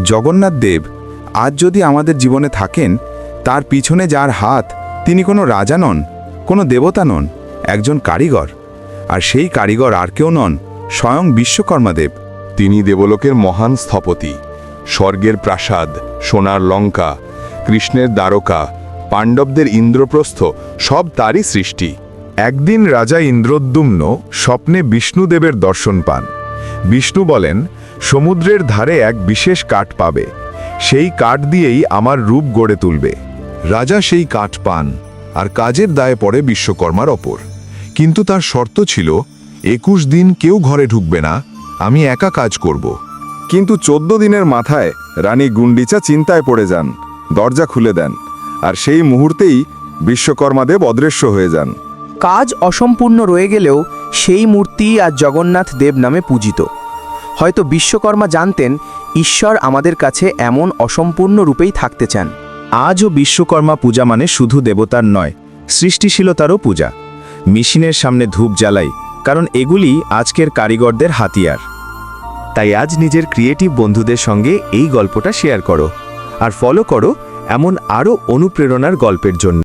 জগন্নাথ দেব আজ যদি আমাদের জীবনে থাকেন, তার পিছনে যার হাত, তিনি কোনো রাজা নন, কোনো দেবতা নন, একজন কারিগর। আর সেই কারিগর আর কেউ নন, স্বয়ং বিশ্বকর্মা দেব। তিনি দেবলোকের মহান স্থপতি। স্বর্গের প্রাসাদ, সোনার লঙ্কা, কৃষ্ণের দ্বারকা, পাণ্ডবদের ইন্দ্রপ্রস্থ সব তারই সৃষ্টি। একদিন রাজা ইন্দ্রদ্যুম্ন স্বপ্নে বিষ্ণুদেবের দর্শন পান। বিষ্ণু বলেন, সমুদ্রের ধারে এক বিশেষ কাঠ পাবে, সেই কাঠ দিয়েই আমার রূপ গড়ে তুলবে। রাজা সেই কাঠ পান, আর কাজের দায়ে পড়ে বিশ্বকর্মার ওপর। কিন্তু তার শর্ত ছিল, 21 দিন কেউ ঘরে ঢুকবে না, আমি একা কাজ করব। কিন্তু 14 দিনের মাথায় রানী গুন্ডিচা চিন্তায় পড়ে যান, দরজা খুলে দেন, আর সেই মুহূর্তেই বিশ্বকর্মাদেব অদৃশ্য হয়ে যান। কাজ অসম্পূর্ণ রয়ে গেলেও সেই মূর্তি আজ জগন্নাথ দেব নামে পূজিত। হয়তো বিশ্বকর্মা জানতেন ঈশ্বর আমাদের কাছে এমন অসম্পূর্ণ রূপেই থাকতে চান। আজও বিশ্বকর্মা পূজা মানে শুধু দেবতার নয়, সৃষ্টিশীলতারও পূজা। মেশিনের সামনে ধূপ জ্বালাই, কারণ এগুলি আজকের কারিগরদের হাতিয়ার। তাই আজ নিজের ক্রিয়েটিভ বন্ধুদের সঙ্গে এই গল্পটা শেয়ার করো, আর ফলো করো এমন আরও অনুপ্রেরণার গল্পের জন্য।